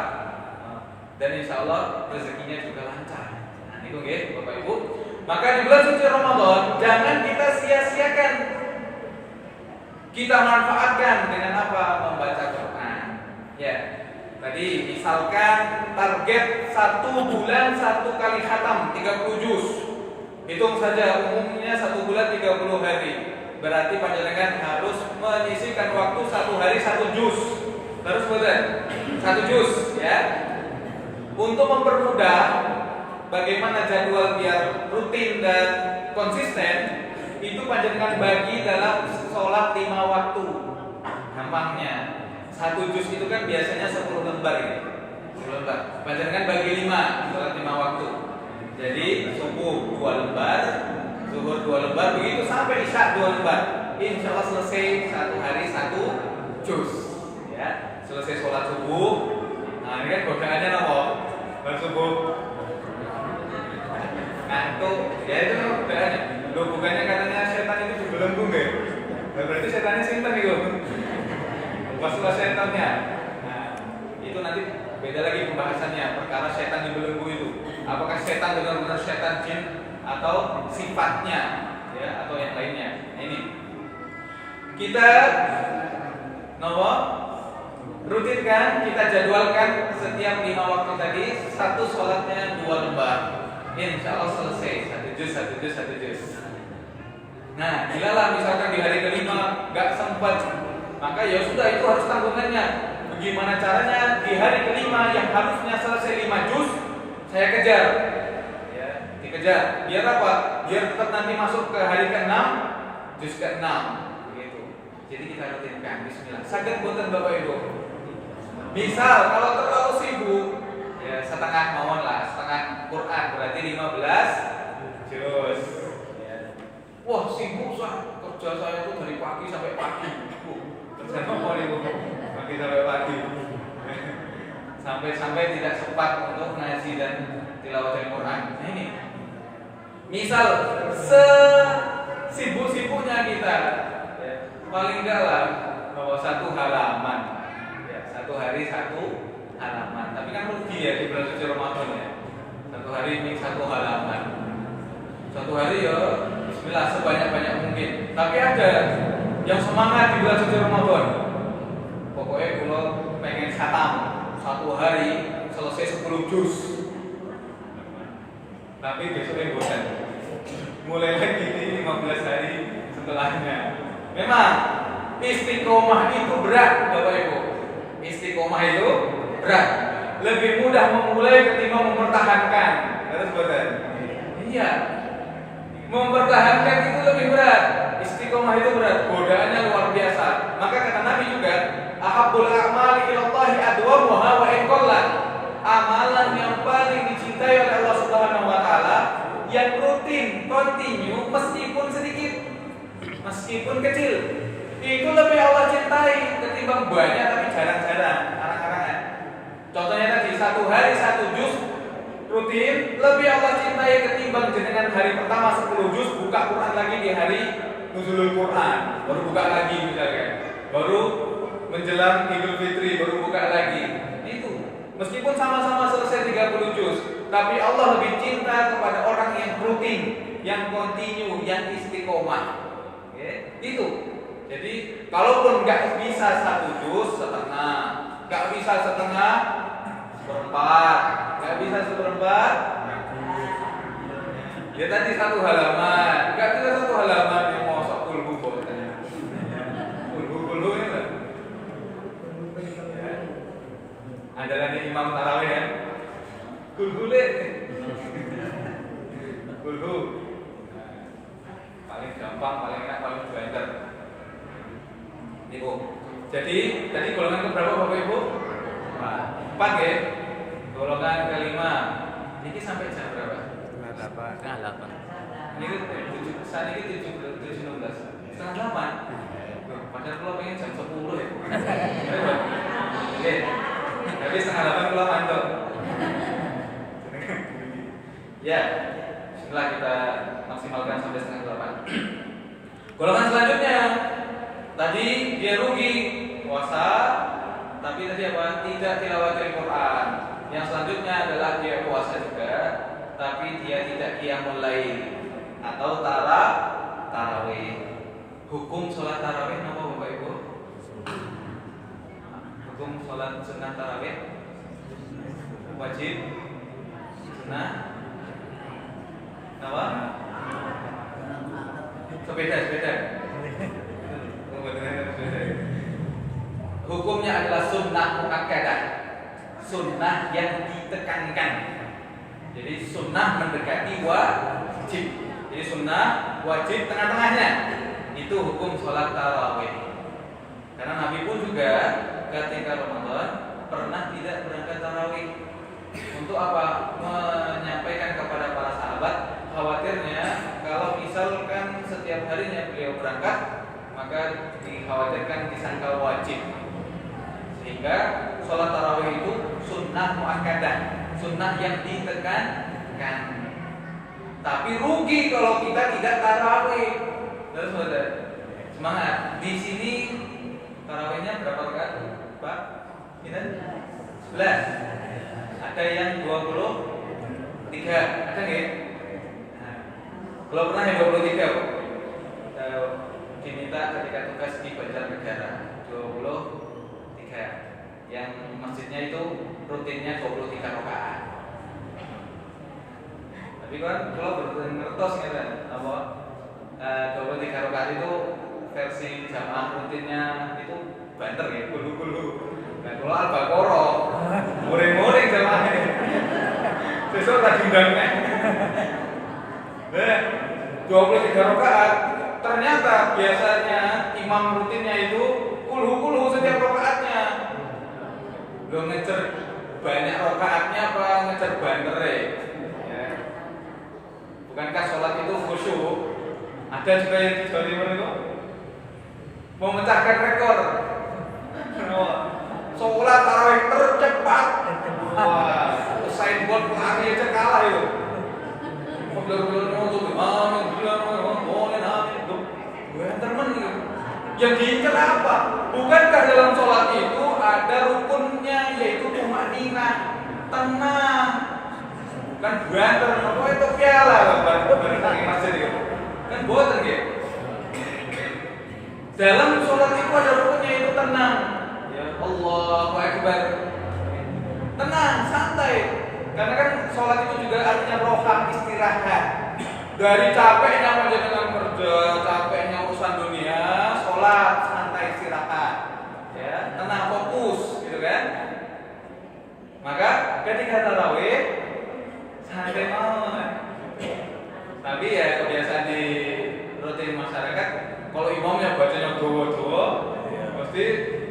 dan insya Allah rezekinya juga lancar. Nah itu nggih Bapak Ibu. Maka di bulan suci Ramadan jangan kita sia-siakan. Kita manfaatkan dengan apa? Membaca Quran. Ya. Tadi misalkan target 1 bulan 1 kali khatam 30 juz. Hitung saja umumnya 1 bulan 30 hari. Berarti panjenengan harus menyisihkan waktu 1 hari 1 juz. Terus betul? 1 juz ya. Untuk mempermudah bagaimana jadwal biar rutin dan konsisten, itu panjenengan bagi dalam sholat 5 waktu. Gampangnya 1 juz itu kan biasanya 10 lembar ya. 10 lembar. Panjenengan bagi 5 sholat 5 waktu. Jadi subuh 2 lembar, zuhur 2 lembar, begitu sampai isya 2 lembar. Insya Allah selesai 1 hari 1 juz. Ya, selesai sholat subuh. Nah ini kan godaannya apa? Subuh. Nah itu, ya itu godaannya. Loh bukannya katanya setan itu dibelenggu nggak? Nah, berarti setannya sinten itu. Waswas setannya. Nah itu nanti beda lagi pembahasannya perkara setan dibelenggu itu. Apakah setan benar-benar setan jin atau sifatnya, ya atau yang lainnya? Nah, ini kita rutinkan, kita jadwalkan setiap 5 waktu tadi 1 sholatnya 2 lembar. Insya Allah selesai 1 juz. Nah, bilalah misalkan di hari kelima nggak sempat, maka ya sudah itu harus tanggungannya. Bagaimana caranya di hari kelima yang harusnya selesai 5 juz saya kejar. Ya, Beda. Biar apa? Biar tetap nanti masuk ke hari ke-6, juz ke-6 begitu. Jadi kita rutinkan. Bismillah. Saged boten Bapak Ibu. Misal kalau terlalu sibuk ya setengah mawon lah, setengah Quran berarti 15 juz. Ya. Wah, sibuk kerja saya itu dari pagi sampai pagi. Kerja apa Ibu? Pagi sampai pagi. Sampai tidak sempat untuk ngaji dan tilawah Al-Quran. Nah ini, misal sesibuk-sibuknya kita, ya, paling enggak lah bawa 1 halaman, ya, 1 hari 1 halaman. Tapi kan rugi ya di bulan suci Ramadan ya. 1 hari ini 1 halaman. 1 hari ya, Bismillah sebanyak-banyak mungkin. Tapi ada yang semangat di bulan suci Ramadan. Pokoknya kalau pengen khatam 1 hari selesai 10 juz. Tapi besoknya bosan. Mulai lagi ini 15 hari setelahnya. Memang istiqomah itu berat Bapak Ibu. Istiqomah itu berat. Lebih mudah memulai ketimbang mempertahankan. Terus bosan. Iya. Mempertahankan itu lebih berat. Istiqomah itu berat. Godaannya luar biasa. Maka kata Nabi juga, ahabbul a'mali ilallahi adwamuha wa in qallat. Amalan yang paling dicintai oleh Allah Subhanahu wa taala yang rutin, kontinu meskipun sedikit, meskipun kecil. Itu lebih Allah cintai ketimbang banyak tapi jarang-jarang, arang-arangan. Contohnya tadi 1 hari 1 juz rutin lebih Allah cintai ketimbang jenengan hari pertama 10 juz buka Quran lagi di hari Nuzulul Quran, baru buka lagi misalkan. Baru menjelang Idul Fitri baru buka lagi. Itu meskipun sama-sama selesai 30 juz, tapi Allah lebih cinta kepada orang yang rutin, yang kontinu, yang istiqomah. Okay? Itu. Jadi kalaupun nggak bisa 1 juz setengah, nggak bisa setengah seperempat, nggak bisa seperempat, ya tadi 1 halaman, nggak bisa 1 halaman yang mau sok kulhu boleh. Kulhu ini lah. Andalannya Imam Tarawih ya. Kulhu le. Kulhu. Paling gampang, paling enak, paling banter. Ibu. Jadi tadi golongan keberapa Bapak Ibu? 4 ya. Golongan kelima. Ini sampai jam berapa? Setengah 8. Ini saat ini 7.16. Setengah 8. Padahal kalau pengen jam 10 ya. Oke. Tapi setengah 8 kalau mantap. Ya. Setelah kita maksimalkan sampai setengah 8. Golongan selanjutnya tadi dia rugi puasa, tapi tadi apa? Tidak tilawatil Quran. Yang selanjutnya adalah dia puasa juga, tapi dia tidak qiyamul lail atau tarawih. Hukum sholat tarawih apa Bapak Ibu? Hukum sholat sunnah tarawih wajib, sunnah, apa? Sepeda. Hukumnya adalah sunnah muakkadah, sunnah yang ditekankan. Jadi sunnah mendekati wajib. Jadi sunnah wajib tengah-tengahnya. Itu hukum sholat tarawih. Karena Nabi pun juga ketika Ramadan pernah tidak berangkat tarawih. Untuk apa? Menyampaikan kepada para sahabat, khawatirnya kalau misalkan setiap harinya beliau berangkat, maka dikhawatirkan disangka wajib. Sehingga sholat tarawih itu sunnah muakkadah, sunnah yang ditekankan. Tapi rugi kalau kita tidak tarawih. Terus saudara, semangat. Di sini tarawihnya berapa rakaat, Pak? Kita 11. Ada yang 23. Ada nggak? Nah, kalau pernah yang 23, diminta ketika tugas di Banjarnegara 23. Yang masjidnya itu rutinnya 23 rakaat. Tapi kan kalau ngertos kan apa 23 rakaat itu versi jamaah rutinnya itu banter ya, gulu-gulu. Nah kalau Al-Baqarah muring-muring jamaahnya. Besok tak diundangnya. 23 rakaat, ternyata biasanya imam rutinnya itu kulhu setiap rakaatnya. Belum ngecer banyak rakaatnya apa ngecer bantere ya. Bukankah sholat itu khusyuk? Ada juga yang di Jawa Timur itu memecahkan rekor. Sholat tarawih tercepat. Wah, Usain Bolt lari aja kalah itu. Yang diincar apa? Bukankah dalam sholat itu ada rukunnya, yaitu tumanina, tenang, bukan banter. Apa itu piala bareng masjid itu? Kan boten gitu. Dalam sholat itu ada rukunnya, yaitu tenang. Ya Allahu Akbar. Tenang, santai. Karena kan sholat itu juga artinya roha, istirahat. Dari capeknya menjalankan kerja, capeknya urusan dunia, sholat, santai, istirahat, ya, tenang, fokus, gitu kan? Maka ketika tarawih, santai banget. Tapi ya kebiasaan di rutin masyarakat, kalau imamnya bacanya doa-doa, pasti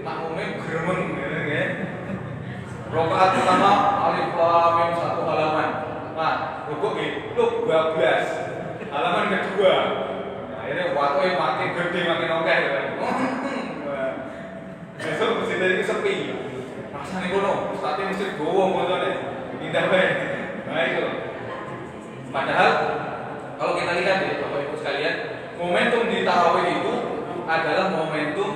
makmumnya gremeng, gitu kan? Rakaat pertama alif lam mim 1 halaman. Nah, rukuk gitu 12. Halaman kedua. Akhirnya waktu makin gede makin oke kan. Besok mesti dari sepi. Rasane kono, ustadnya mesti gowo montone. Pindah bae. Nah itu. Padahal kalau kita lihat ya Bapak Ibu sekalian, momentum di tarawih itu adalah momentum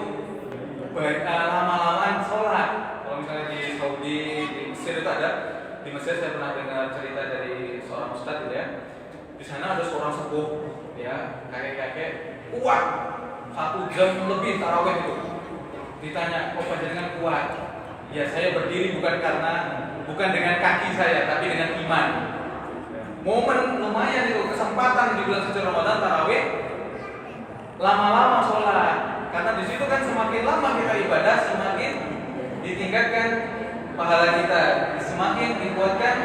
lama-lamaan sholat. Kalau misalnya di Saudi, di Mesir itu ada, di Mesir saya pernah dengar cerita dari seorang ustadz gitu ya. Di sana ada seorang sepuh, ya kakek-kakek kuat 1 jam lebih tarawih itu. Ditanya, apa jenengan kuat? Ya saya berdiri bukan dengan kaki saya, tapi dengan iman. Momen lumayan itu, kesempatan di bulan suci Ramadan tarawih, lama-lama sholat. Karena di situ kan semakin lama kita ibadah, semakin ditingkatkan pahala kita, semakin dikuatkan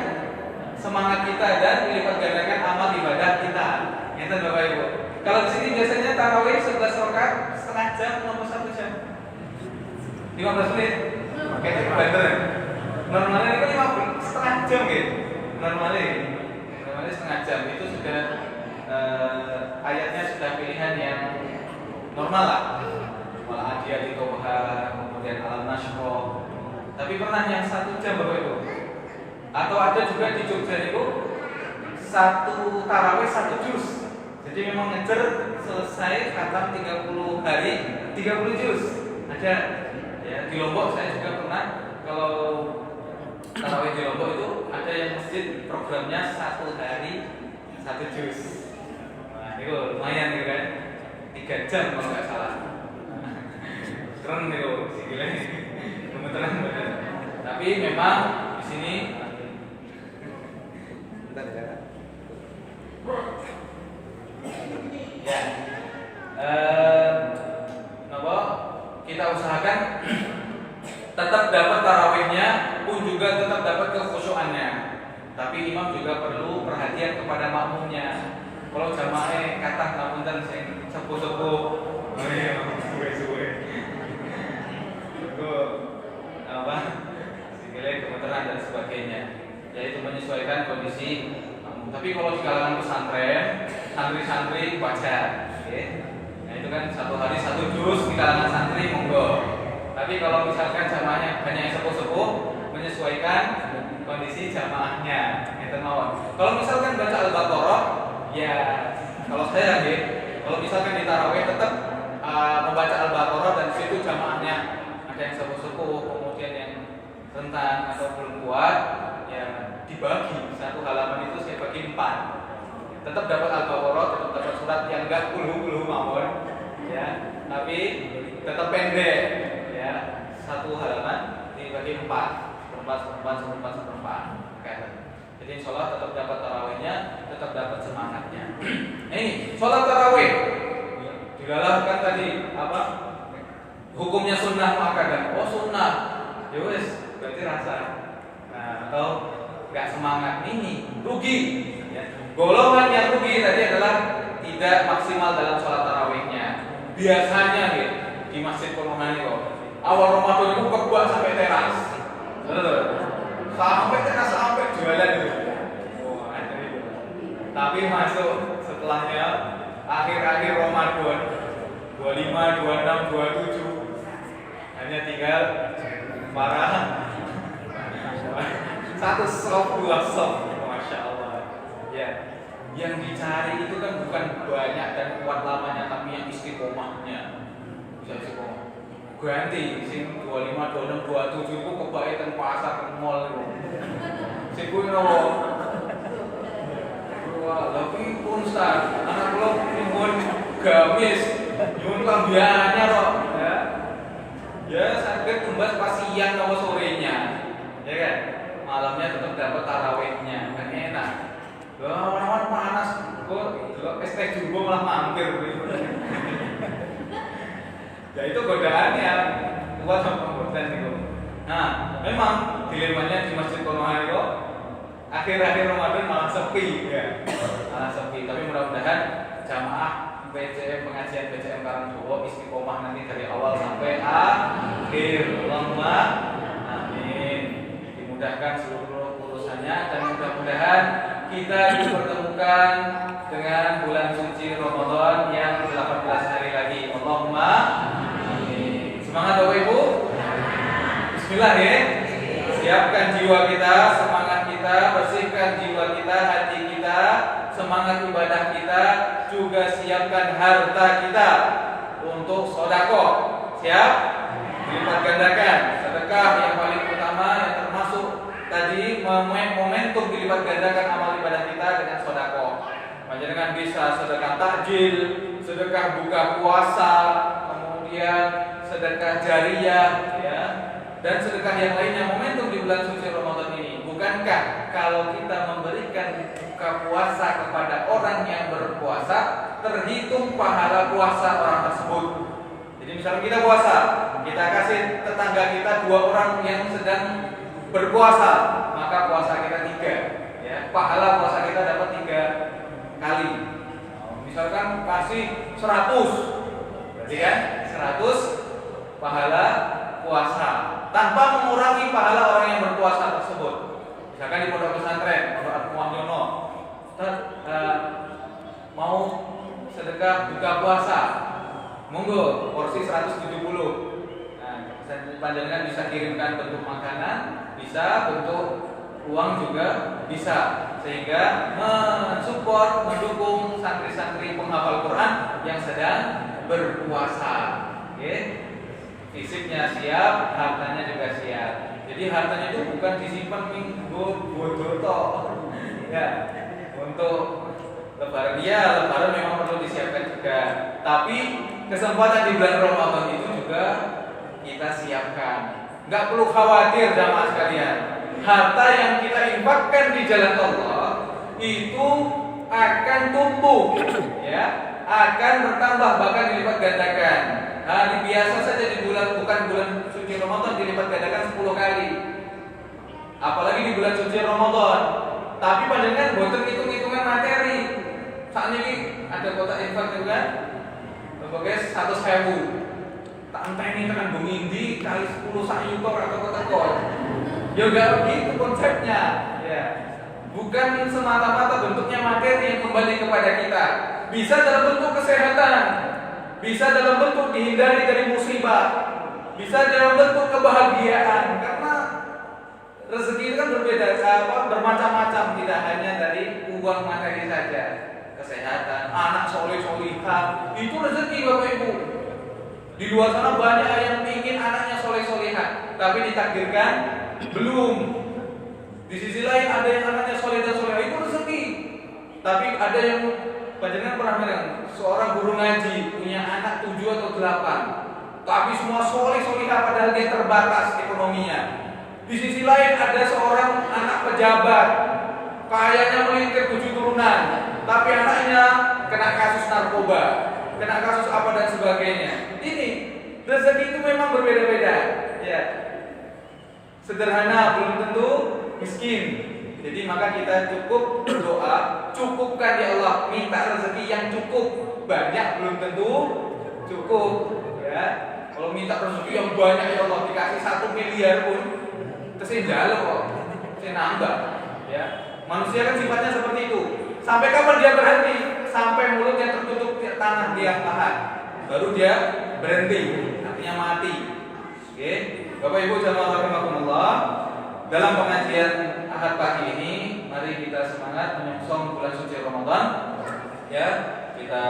semangat kita dan dilipat gandakan amal ibadah kita. Ngeten Bapak Ibu. Kalau di sini biasanya tarawih 11 rakaat setengah jam atau 1 jam. 15 menit. Kayaknya bener. Normalnya itu 15 setengah jam gitu. Normalnya setengah jam itu sudah ayatnya sudah pilihan yang normal lah. Wal adiyati tawha, kemudian alam nasyra. Tapi pernah yang 1 jam Bapak Ibu. Atau ada juga di Jogja itu 1 tarawih 1 juz. Jadi memang ngejar selesai khatam 30 hari 30 juz. Ada ya di Lombok saya juga pernah, kalau tarawih di Lombok itu ada yang masjid programnya 1 hari 1 juz. Nah, itu lumayan gitu kan. 3 jam kalau nggak salah. Keren itu si gila ini. Kebetulan benar. Tapi memang di sini ya, kita usahakan tetap dapat tarawihnya pun juga tetap dapat kekhusyuannya. Tapi imam juga perlu perhatian kepada makmumnya. Kalau jamaah kata ngapunten sing sepuh-sepuh, suwe-suwe. Itu apa? Sikile kebetulan dan sebagainya. Yaitu menyesuaikan kondisi. Tapi kalau di kalangan pesantren, santri-santri wajar, okay? Nah itu kan 1 hari 1 juz di kalangan santri monggo. Tapi kalau misalkan jamaahnya banyak yang sepuh-sepuh, menyesuaikan kondisi jamaahnya, gitu mawon. Kalau misalkan baca Al-Baqarah, ya kalau saya gitu, kalau misalkan di tarawih tetap membaca Al-Baqarah dan situ jamaahnya ada yang sepuh-sepuh, kemudian yang rentan atau belum kuat, ya dibagi 1 halaman itu saya bagi 4. Tetap dapat Al-Baqarah, tetap dapat surat yang enggak puluh mawon, ya, tapi tetap pendek, ya, 1 halaman dibagi 4, seperempat. Jadi sholat tetap dapat tarawihnya, tetap dapat semangatnya. Ini sholat tarawih digalakkan tadi apa? Hukumnya sunnah muakkadah. Oh sunnah, ya wes berarti rasa. Nah, atau nggak semangat ini rugi. Ya. Golongan yang rugi tadi adalah tidak biasanya ya di Masjid Konoha ini kok awal Ramadan itu kebak sampai teras, betul? Sampai teras sampai jualan itu. Wah, itu. Tapi masuk setelahnya akhir-akhir Ramadan 25, 26, 27 hanya tinggal para satu sop, dua sop, masya Allah. Ya, yang dicari itu kan bukan banyak dan kuat lamanya, tapi yang istiqomahnya. Bisa istiqomah. Ganti, sing 25, 26, 27 itu kebaik teng pasar, teng mall itu. Sing kuwi nopo? Wah, tapi pun Ustaz, anak kula nyuwun gamis, nyuwun kambiannya kok, ya. Ya, sakit tumbas pas siang atau sorenya. Ya kan? Malamnya tetap dapat tarawihnya, kan enak. Lawan panas, kok es teh jumbo malah mampir gitu. Ya itu godaannya, kuat sama godaan itu. Nah, memang dilemanya di Masjid Konoha itu akhir-akhir Ramadan malah sepi, ya, malah sepi. Tapi mudah-mudahan jamaah PCM pengajian PCM Karangjowo istiqomah nanti dari awal sampai akhir. Allahumma amin. Dimudahkan seluruh urusannya dan mudah-mudahan kita dipertemukan dengan bulan suci Ramadan yang 18 hari lagi. Allahumma amin. Semangat Bapak Ibu. Bismillah ya. Siapkan jiwa kita, semangat kita, bersihkan jiwa kita, hati kita, semangat ibadah kita, juga siapkan harta kita untuk sedekah. Siap? Dilipat gandakan. Sedekah yang paling utama yang termasuk tadi momentum dilipat gandakan amal ibadah kita dengan sedekah. Panjenengan bisa sedekah takjil, sedekah buka puasa, kemudian sedekah jariyah, ya, dan sedekah yang lainnya. Momentum di bulan suci Ramadan ini, bukankah kalau kita memberikan buka puasa kepada orang yang berpuasa, terhitung pahala puasa orang tersebut. Jadi misalnya kita puasa, kita kasih tetangga kita 2 orang yang sedang berpuasa, maka puasa kita 3, ya, pahala puasa kita dapat 3 kali. Misalkan kasih 100, berarti kan 100 pahala puasa tanpa mengurangi pahala orang yang berpuasa tersebut. Misalkan di pondok pesantren, pondok Al-Muwahyono, mau sedekah buka puasa, monggo porsi 170. Nah, panjenengan bisa kirimkan bentuk makanan, bisa bentuk uang juga bisa, sehingga mensupport, mendukung santri-santri penghafal Quran yang sedang berpuasa. Oke, fisiknya siap, hartanya juga siap. Jadi hartanya itu bukan disimpan minggu bodoto, ya, untuk lebaran. Ya, lebaran memang perlu disiapkan juga, tapi kesempatan di bulan Ramadan itu juga kita siapkan. Nggak perlu khawatir jamaah sekalian. Harta yang kita infakkan di jalan Allah itu akan tumbuh, ya, akan bertambah, bahkan dilipat gandakan. Hari biasa saja di bulan, bukan bulan suci Ramadan, dilipat gandakan 10 kali. Apalagi di bulan suci Ramadan. Tapi panjenengan boten hitung-hitungan materi. Saat ini ada kotak infak juga, pokoknya 100.000. Tak entah ini tekan bungindi kali 10 sak yuto atau kotak-kotak. Ya enggak begitu konsepnya, ya. Bukan semata-mata bentuknya materi yang kembali kepada kita. Bisa dalam bentuk kesehatan, bisa dalam bentuk dihindari dari musibah, bisa dalam bentuk kebahagiaan. Karena rezeki itu kan berbeda, bermacam-macam, tidak hanya dari uang materi saja. Kesehatan, anak soleh-solihah, itu rezeki Bapak Ibu. Di luar sana banyak yang ingin anaknya soleh-solihah, tapi ditakdirkan belum. Di sisi lain ada yang anaknya soleh dan solehah, itu rezeki. Tapi ada yang, panjenengan pernah bilang, seorang guru ngaji punya anak 7 atau 8, tapi semua soleh-solehah padahal dia terbatas ekonominya. Di sisi lain ada seorang anak pejabat, kayanya melintir 7 turunan, tapi anaknya kena kasus narkoba, kena kasus apa dan sebagainya. Ini rezeki itu memang berbeda-beda, ya. Sederhana belum tentu miskin. Jadi maka kita cukup berdoa, cukupkan ya Allah, minta rezeki yang cukup. Banyak belum tentu cukup ya. Kalau minta rezeki yang banyak ya Allah, dikasih 1 miliar pun terus jalo kok, saya nambah ya. Manusia kan sifatnya seperti itu. Sampai kapan dia berhenti? Sampai mulutnya tertutup di tanah dia tahan, baru dia berhenti, artinya mati. Oke, Bapak Ibu jamaah rahimakumullah, dalam pengajian Ahad pagi ini, mari kita semangat menyongsong bulan suci Ramadan. Ya, kita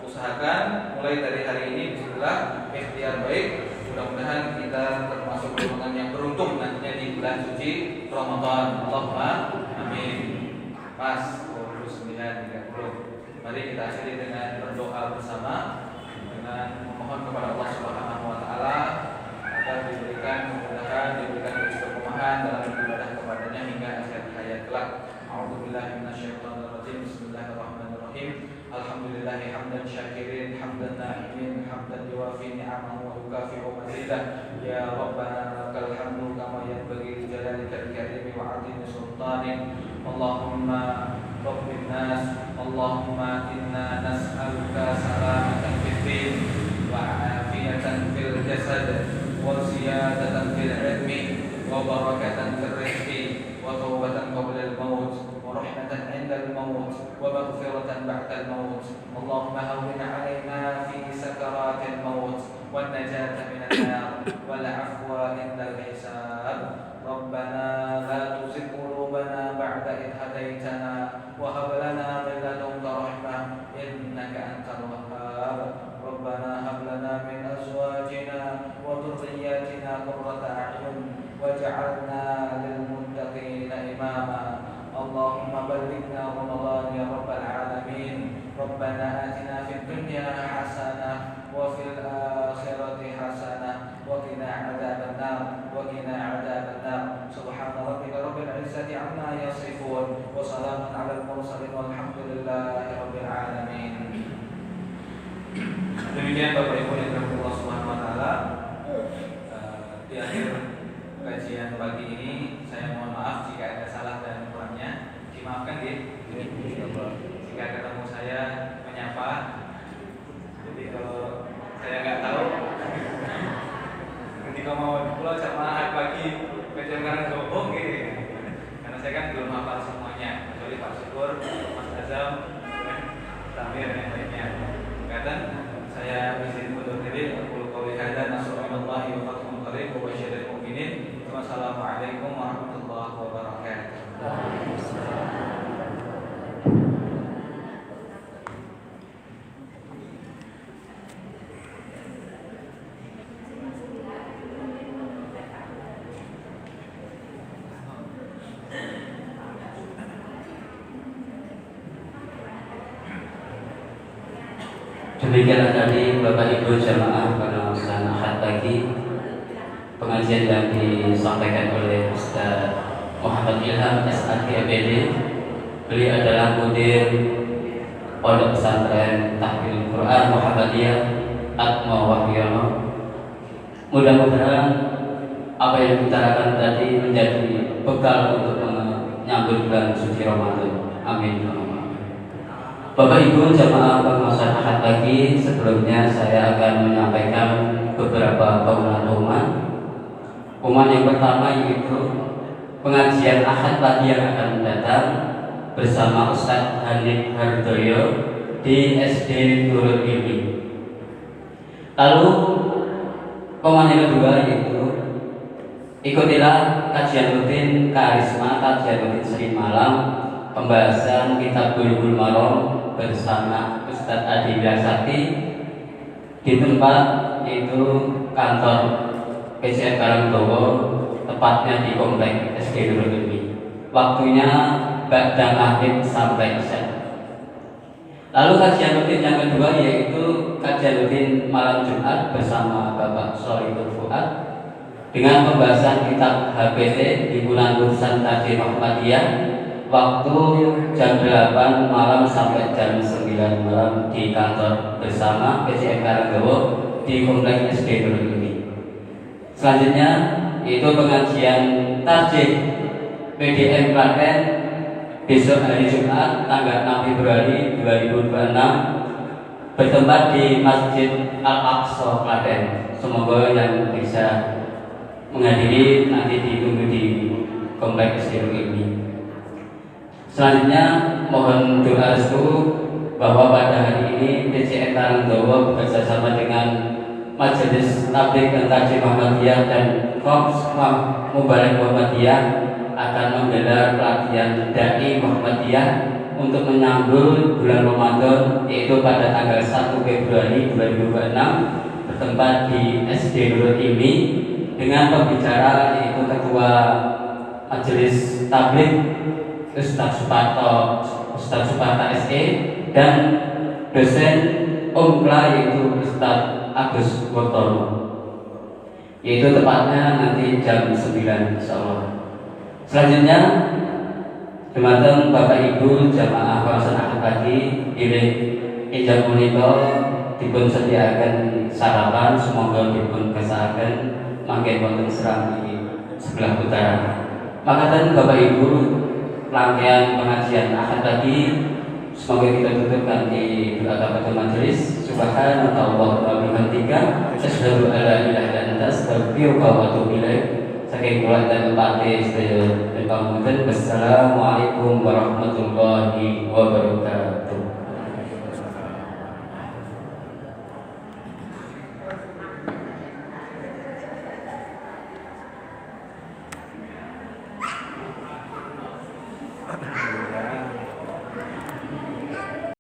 usahakan mulai dari hari ini bismillah ikhtiar baik. Mudah-mudahan kita termasuk golongan yang beruntung nantinya di bulan suci Ramadan. Allahumma amin. Pas 29:30. Mari kita akhiri dengan berdoa bersama dengan memohon kepada Allah Subhanahu wa taala agar diberikan kemudahan, diberikan keistiqomahan dalam ibadah kepadanya hingga akhir hayat kelak. A'udzubillahi minasyaitonirrajim. Bismillahirrahmanirrahim. Alhamdulillahi hamdan syakirin, hamdan na'imin, hamdan yuwafi ni'amahu wa yukafi'u mazidah. Ya Rabbana lakal hamdu kama yanbaghi li jalalikal karimi wa 'azimi sultanik. Allahumma rabbin nas, Allahumma inna nas'aluka salamatan fid din wa 'afiyatan fil jasad wa ziyadatan fil ilmi wa barakatan fil rizqi wa tawbatan qabla al-maut wa rahmatan 'inda al-maut wa maghfiratan ba'da al-maut. Allahumma hawwin 'alaina fi sakaratil maut wan najata minan nar wal 'afwa 'inda al-hisab. Rabbana la tuzigh qulubana ba'da idh hadaytana wa hab lana min ladunka rahmah innaka antal wahhab. Rabbana hab lana min azwajina wa dhurriyyatina qurrata a'yun waj'alna lil muttaqina imama. Allahumma ballighna Ramadan ya rabbal alamin. Rabbana atina fid dunya hasanah wa fil akhirati hasanah wa qina 'adzaban nar wa qina 'adzaban nar. Subhana rabbika rabbil 'izzati 'amma yasifun wa salamun 'alal mursalin walhamdulillahi rabbil alamin. Demikian Bapak Ibu yang dirahmati Allah Subhanahu wa taala, di akhir kajian pagi ini saya mohon maaf jika ada salah dan kurangnya. Dimaafkan ya. Jika ketemu saya menyapa, jadi kalau saya nggak tahu ketika mau pulang sama pagi kajian karena bohong gitu, karena saya kan belum hafal semuanya kecuali Pak Syukur, Mas Azam, Tamir dan yang lainnya. Kadang saya izin undur diri. Aku qouli hadza nasrullahi wa fathun qarib wa basyiril mu'minin. Wassalamualaikum warahmatullahi wabarakatuh. Demikianlah tadi Bapak Ibu jamaah pada usaha Ahad pagi pengajian yang disampaikan oleh Ustaz Muhammad Ilham SAD APD. Beliau adalah mudir Pondok Pesantren Tahfidz Quran Muhammadiyah Atma Wahyono. Mudah-mudahan apa yang dibicarakan tadi menjadi bekal untuk menyambut bulan suci Ramadan. Amin. Bapak Ibu jamaah pengajian Ahad pagi, sebelumnya saya akan menyampaikan beberapa pengumuman. Pengumuman yang pertama yaitu pengajian Ahad pagi yang akan datang bersama Ustadz Hanif Hardoyo di SD Nurul Ilmi. Lalu pengumuman yang kedua yaitu ikutilah kajian rutin Karisma, kajian rutin Senin malam, pembahasan Kitab Bulughul Maram bersama Ustadz Adi Wilasakti di tempat itu kantor PCN Karangdowo, tepatnya di komplek SD Nurul Ilmi. Waktunya ba'da maghrib sampai isya. Lalu kajian rutin yang kedua yaitu kajian rutin malam Jumat bersama Bapak Sholihul Fuad dengan pembahasan kitab HPT di bulan Urusan Tadi Muhammadiyah, waktu jam 8 malam sampai jam 9 malam di kantor bersama PCN Karangdowo di komplek SD Nurul Ilmi. Selanjutnya itu pengajian Tarjih PDM Klaten besok hari Jumat tanggal 6 Februari 2026 bertempat di Masjid Al-Aqsa Klaten. Semoga yang bisa menghadiri nanti ditunggu di kompleks ini. Selanjutnya mohon doa restu bahwa pada hari ini PCN Tarangdawa bekerjasama dengan Majelis Tabligh dan Kaji Muhammadiyah dan Korps Mubalek Muhammadiyah akan menggelar pelatihan Dai Muhammadiyah untuk menyambut bulan Ramadan, yaitu pada tanggal 1 Februari 2026 bertempat di SD Nurul Ilmi dengan pembicara yaitu Ketua Majelis Tabligh Ustaz Suparta SE dan dosen Umkla yaitu Ustaz Agus Wotoro, yaitu tepatnya nanti jam 9 insyaallah. Selanjutnya Jumatan Bapak Ibu jamaah pelaksanaan pagi pilih ijab menika dipun sediakan sarapan, semoga dipun kesahkan mangke wonten serami sebelah utara. Makaten Bapak Ibu rangkaian pengajian akad pagi semoga kita tutupkan di doa kafatul majelis. Subhanallah wa bihamdika asyhadu an la ilaha illa anta astaghfiruka wa atubu ilaik. Saking kula dan pati sedaya. Wassalamualaikum warahmatullahi wabarakatuh.